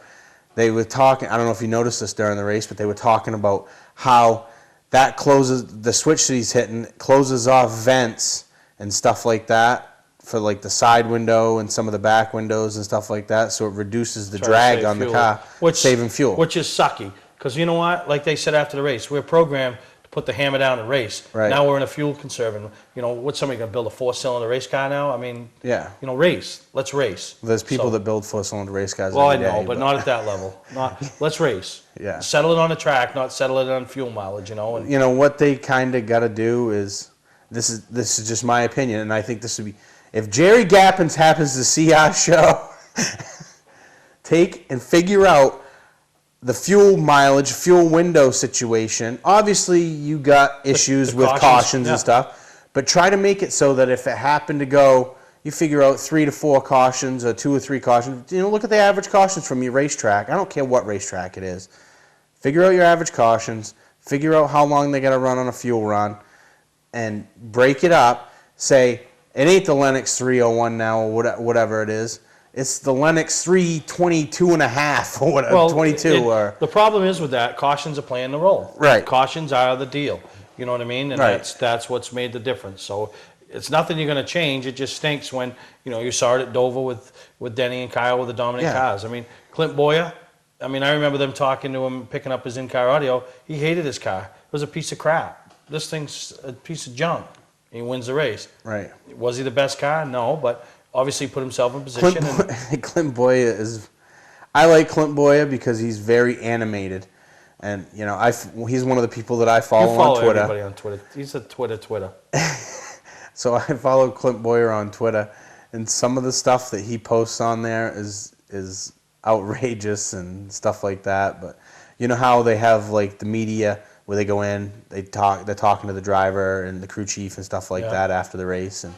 They were talking, I don't know if you noticed this during the race, but they were talking about how that closes, the switch that he's hitting closes off vents and stuff like that for like the side window and some of the back windows and stuff like that, so it reduces the drag on the car, saving fuel. Which is sucky, because you know what? Like they said after the race, we're programmed to put the hammer down and race. Right. Now we're in a fuel conserving. What's somebody going to build a 4-cylinder race car now? I mean, yeah. Race. Let's race. There's people that build 4-cylinder race cars. Well, I every know, day, but not at that level. Let's race. Yeah. Settle it on the track, not settle it on fuel mileage. And what they kind of got to do is, this is just my opinion, and I think this would be, if Jerry Gappens happens to see our show, take and figure out the fuel mileage, fuel window situation. Obviously, you got issues with cautions and stuff, but try to make it so that if it happened to go, you figure out 3 to 4 cautions or 2 or 3 cautions. Look at the average cautions from your racetrack. I don't care what racetrack it is. Figure out your average cautions. Figure out how long they got to run on a fuel run, and break it up. Say, it ain't the Lennox 301 now or whatever it is. It's the Lennox 322 and a half or whatever, 22. The problem is with that, cautions are playing the role. Right. Cautions are the deal. You know what I mean? And that's what's made the difference. So it's nothing you're going to change. It just stinks when, you saw it at Dover with Denny and Kyle with the dominant cars. I mean, Clint Boyer, I remember them talking to him, picking up his in-car audio. He hated his car. It was a piece of crap. This thing's a piece of junk. He wins the race. Right. Was he the best car? No, but obviously put himself in position. Clint Boyer is... I like Clint Boyer because he's very animated. And, he's one of the people that I follow on Twitter. Everybody on Twitter. He's a Twitter. So I follow Clint Boyer on Twitter, and some of the stuff that he posts on there is outrageous and stuff like that. But you know how they have like the media where they go in, they're talking to the driver and the crew chief and stuff like that after the race. And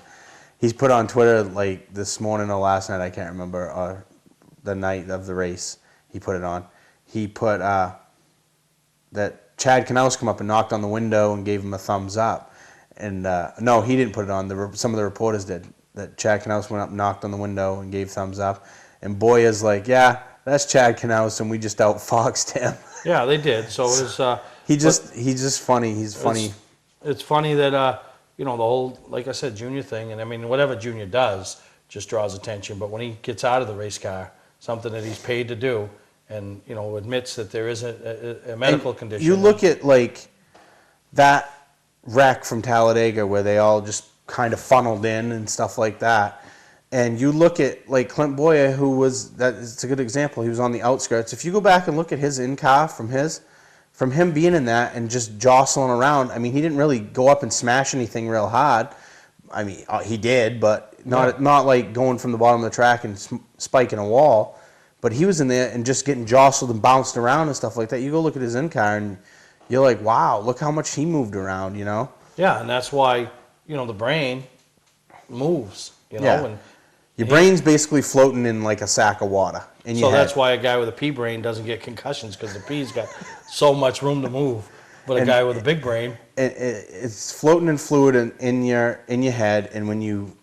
he's put on Twitter like this morning or last night, I can't remember, or the night of the race, he put it on. He put that Chad Knaus come up and knocked on the window and gave him a thumbs up. And no, he didn't put it on. Some of the reporters did. That Chad Knaus went up, knocked on the window, and gave thumbs up. And Boya's like, yeah, that's Chad Knaus, and we just outfoxed him. Yeah, they did. So it was. He's just funny. He's funny. It's funny that the whole, like I said, Junior thing, and whatever Junior does just draws attention. But when he gets out of the race car, something that he's paid to do, and admits that there is a medical condition. You look at like that wreck from Talladega where they all just kind of funneled in and stuff like that. And you look at like Clint Boyer, it's a good example. He was on the outskirts. If you go back and look at his in-car from him being in that and just jostling around, he didn't really go up and smash anything real hard. He did, but not like going from the bottom of the track and spiking a wall. But he was in there and just getting jostled and bounced around and stuff like that. You go look at his in-car and you're like, wow, look how much he moved around, Yeah, and that's why, the brain moves, And your brain's basically floating in like a sack of water in your head. That's why a guy with a pea brain doesn't get concussions, because the pea's got so much room to move. But a guy with a big brain, it's floating in fluid in your head, and when you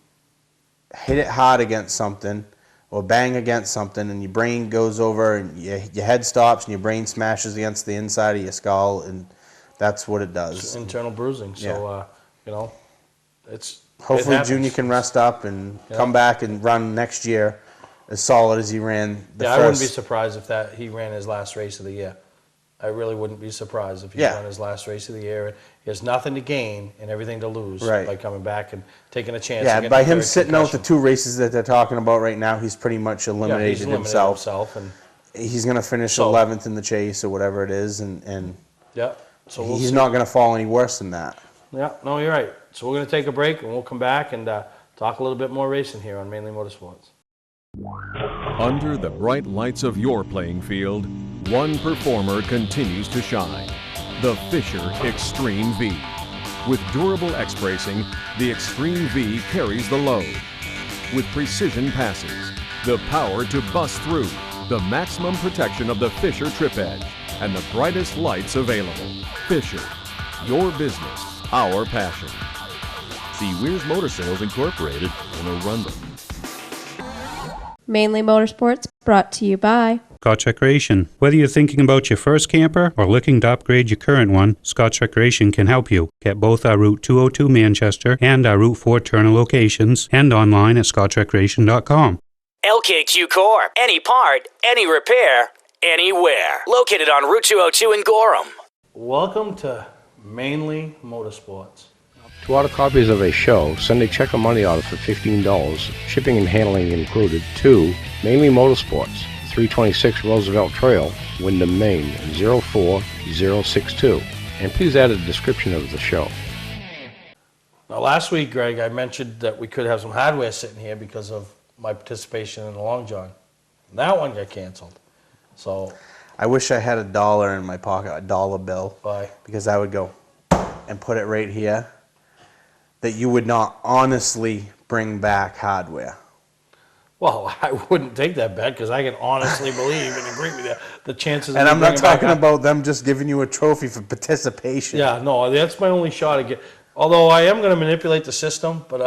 hit it hard against something or bang against something, and your brain goes over, and your head stops, and your brain smashes against the inside of your skull, and that's what it does. It's internal bruising. So it's. Hopefully Junior can rest up and come back and run next year as solid as he ran the first. I wouldn't be surprised if he ran his last race of the year. I really wouldn't be surprised if he ran his last race of the year. He has nothing to gain and everything to lose by coming back and taking a chance. Yeah, by him sitting out the 2 races that they're talking about right now, he's pretty much eliminated himself. And he's going to finish 11th in the chase or whatever it is, and so he's not going to fall any worse than that. Yeah, no, you're right. So we're going to take a break, and we'll come back and talk a little bit more racing here on Mainly Motorsports. Under the bright lights of your playing field, one performer continues to shine. The Fisher Extreme V. With durable X-bracing, the Extreme V carries the load. With precision passes, the power to bust through, the maximum protection of the Fisher Trip Edge, and the brightest lights available. Fisher, your business, our passion. See Weir's Motor Sales Incorporated in Arundel. Mainly Motorsports, brought to you by Scotch Recreation. Whether you're thinking about your first camper or looking to upgrade your current one, Scotch Recreation can help you. Get both our Route 202 Manchester and our Route 4 Turner locations and online at scotchrecreation.com. LKQ Corp. Any part, any repair, anywhere. Located on Route 202 in Gorham. Welcome to Mainly Motorsports. To order copies of a show, send a check or money order for $15, shipping and handling included, to Mainly Motorsports, 326 Roosevelt Trail, Windham, Maine, 04062. And please add a description of the show. Now, last week, Greg, I mentioned that we could have some hardware sitting here because of my participation in the Long John. And that one got canceled. So I wish I had $1 in my pocket, a dollar bill. Why? Because I would go and put it right here. That you would not honestly bring back hardware. Well, I wouldn't take that bet because I can honestly believe and agree with you. The chances And of I'm not bringing back talking about them just giving you a trophy for participation. Yeah, no, that's my only shot at although I am going to manipulate the system, but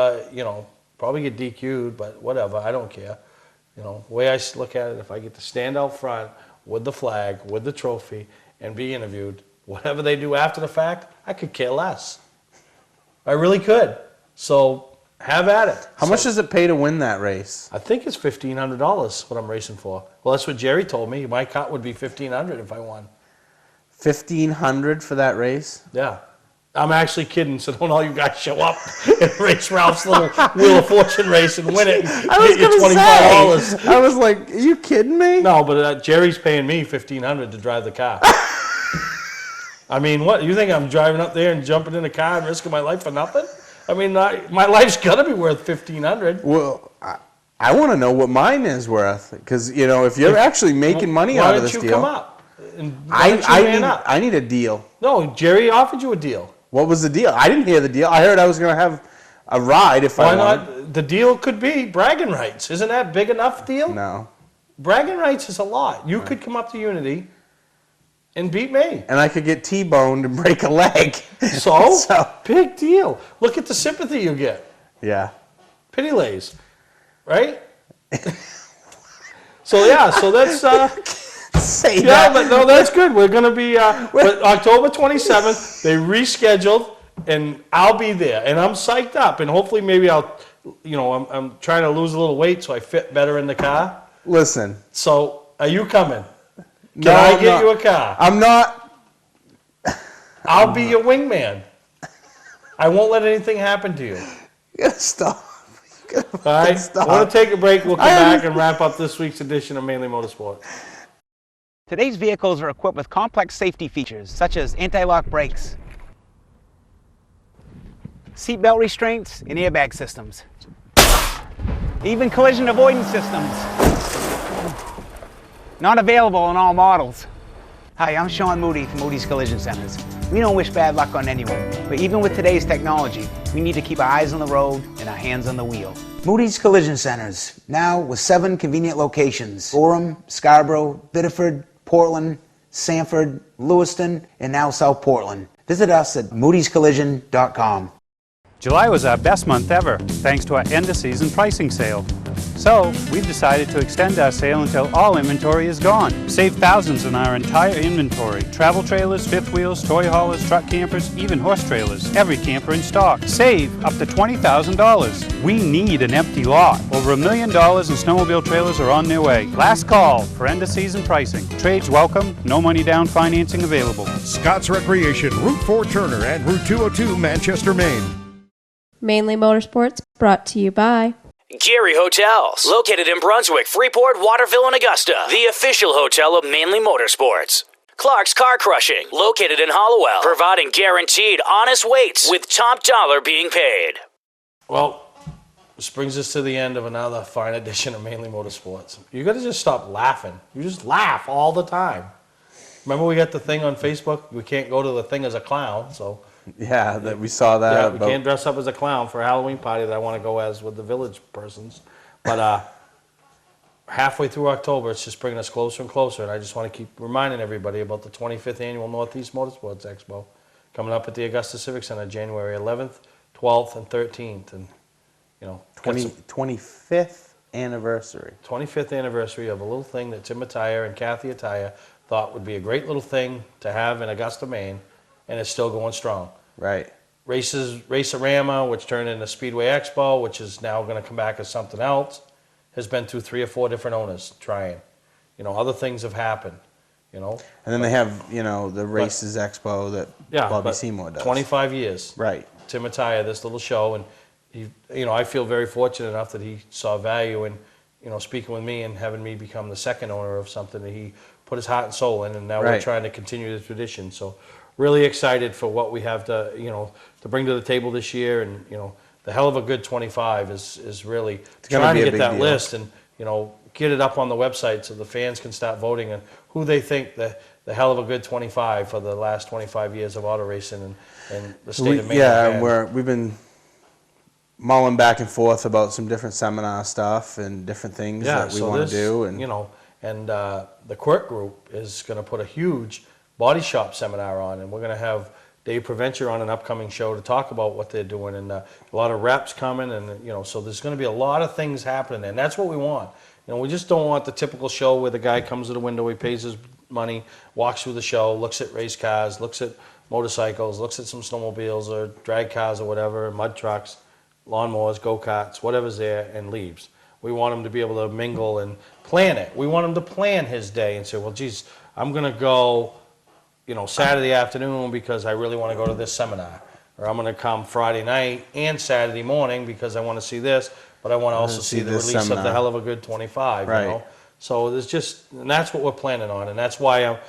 probably get DQ'd, but whatever, I don't care. The way I look at it, if I get to stand out front with the flag, with the trophy, and be interviewed, whatever they do after the fact, I could care less. I really could. So have at it. How much does it pay to win that race? I think it's $1,500 what I'm racing for. Well, that's what Jerry told me. My cut would be $1,500 if I won. $1,500 for that race? Yeah. I'm actually kidding, so don't all you guys show up and race Ralph's little Wheel of Fortune race and win it and get you $25. I was like, are you kidding me? No, but Jerry's paying me $1,500 to drive the car. I mean, what? You think I'm driving up there and jumping in a car and risking my life for nothing? I mean, my life's got to be worth $1,500. Well, I want to know what mine is worth. Because, if you're actually making money out of this deal. Why don't you come up? And I need a deal. No, Jerry offered you a deal. What was the deal? I didn't hear the deal. I heard I was going to have a ride if I wanted. Why not? The deal could be bragging rights. Isn't that big enough deal? No. Bragging rights is a lot. You could come up to Unity and beat me. And I could get T-boned and break a leg. So, big deal. Look at the sympathy you get. Yeah. Pity lays. Right? So that's... Say that. But no, that's good. We're going to be... but October 27th, they rescheduled, and I'll be there. And I'm psyched up, and hopefully maybe I'll... I'm trying to lose a little weight so I fit better in the car. Listen. So, are you coming? Can I get you a car? I'm not. I'll be your wingman. I won't let anything happen to you. You gotta stop. All right? Stop. We're going to take a break. We'll come back and wrap up this week's edition of Mainly Motorsports. Today's vehicles are equipped with complex safety features such as anti-lock brakes, seatbelt restraints, and airbag systems. Even collision avoidance systems. Not available in all models. Hi, I'm Sean Moody from Moody's Collision Centers. We don't wish bad luck on anyone, but even with today's technology, we need to keep our eyes on the road and our hands on the wheel. Moody's Collision Centers, now with 7 convenient locations: Gorham, Scarborough, Biddeford, Portland, Sanford, Lewiston, and now South Portland. Visit us at moodyscollision.com. July was our best month ever, thanks to our end-of-season pricing sale. So, we've decided to extend our sale until all inventory is gone. Save thousands on our entire inventory. Travel trailers, fifth wheels, toy haulers, truck campers, even horse trailers. Every camper in stock. Save up to $20,000. We need an empty lot. Over $1 million in snowmobile trailers are on their way. Last call for end-of-season pricing. Trades welcome, no money down financing available. Scott's Recreation, Route 4 Turner and Route 202 Manchester, Maine. Mainly Motorsports, brought to you by Gary Hotels, located in Brunswick, Freeport, Waterville, and Augusta. The official hotel of Mainly Motorsports. Clark's Car Crushing, located in Hollowell, providing guaranteed honest weights with top dollar being paid. Well, this brings us to the end of another fine edition of Mainly Motorsports. You got to just stop laughing. You just laugh all the time. Remember we got the thing on Facebook? We can't go to the thing as a clown, so... Yeah, that we saw that. Yeah, we can't dress up as a clown for a Halloween party that I want to go as with the village persons. But halfway through October, it's just bringing us closer and closer, and I just want to keep reminding everybody about the 25th Annual Northeast Motorsports Expo coming up at the Augusta Civic Center, January 11th, 12th, and 13th. And, you know, 25th anniversary. 25th anniversary of a little thing that Tim Attire and Kathy Attire thought would be a great little thing to have in Augusta, Maine, and it's still going strong. Right. Race-A-Rama, which turned into Speedway Expo, which is now going to come back as something else, has been through 3 or 4 different owners trying. You know, other things have happened, you know. And then they have, you know, the Races Expo that Bobby Seymour does. 25 years. Right. Tim Attire, this little show, and he, you know, I feel very fortunate enough that he saw value in, you know, speaking with me and having me become the second owner of something that he put his heart and soul in, and now we're trying to continue the tradition. So really excited for what we have to, you know, to bring to the table this year, and, you know, the hell of a good 25 is really trying to get that list and, you know, get it up on the website so the fans can start voting on who they think the hell of a good 25 for the last 25 years of auto racing and the state of Maine. Yeah, we've been mulling back and forth about some different seminar stuff and different things that we want to do. And you know, and the Quirk Group is going to put a huge body shop seminar on, and we're going to have Dave Preventure on an upcoming show to talk about what they're doing, and a lot of reps coming, and you know, so there's going to be a lot of things happening, and that's what we want. You know, we just don't want the typical show where the guy comes to the window, he pays his money, walks through the show, looks at race cars, looks at motorcycles, looks at some snowmobiles or drag cars or whatever, mud trucks, lawnmowers, go-karts, whatever's there, and leaves. We want him to be able to mingle and plan it. We want him to plan his day and say, well, geez, I'm going to go, you know, Saturday afternoon because I really want to go to this seminar. Or I'm going to come Friday night and Saturday morning because I want to see this, but I want to also see the release of the hell of a good 25, you know. So there's just, and that's what we're planning on, and that's why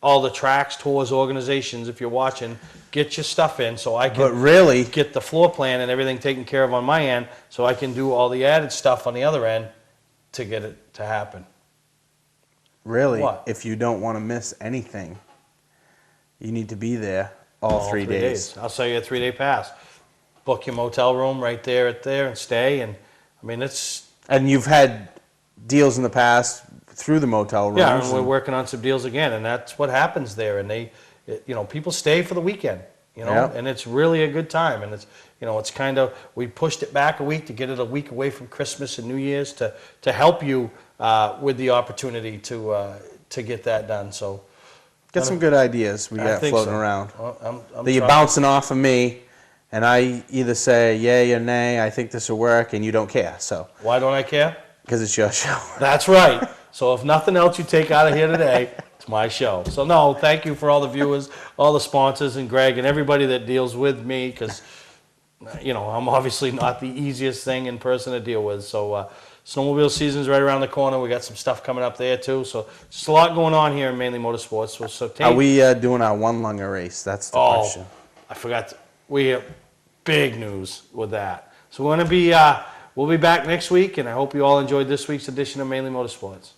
all the tracks, tours, organizations, if you're watching, get your stuff in so I can really get the floor plan and everything taken care of on my end so I can do all the added stuff on the other end to get it to happen. Really, What? if you don't want to miss anything, you need to be there all 3 days. I'll sell you a 3-day pass. Book your motel room right there and stay. And I mean, it's... And you've had deals in the past through the motel rooms. Yeah, and we're working on some deals again, and that's what happens there. And you know, people stay for the weekend, you know, and it's really a good time. And it's, you know, it's kind of, we pushed it back a week to get it a week away from Christmas and New Year's to help you with the opportunity to get that done. So get some good ideas we got floating around. I'm that you're bouncing off of me, and I either say yay or nay, I think this will work, and you don't care. So why don't I care? Because it's your show. That's right. So if nothing else you take out of here today, it's my show. So no, thank you for all the viewers, all the sponsors, and Greg, and everybody that deals with me, because, you know, I'm obviously not the easiest thing in person to deal with. So snowmobile season's right around the corner. We got some stuff coming up there too. So just a lot going on here in Mainly Motorsports. Are we doing our one-lunger race? That's the question. I forgot. We have big news with that. So we're going to be, we'll be back next week, and I hope you all enjoyed this week's edition of Mainly Motorsports.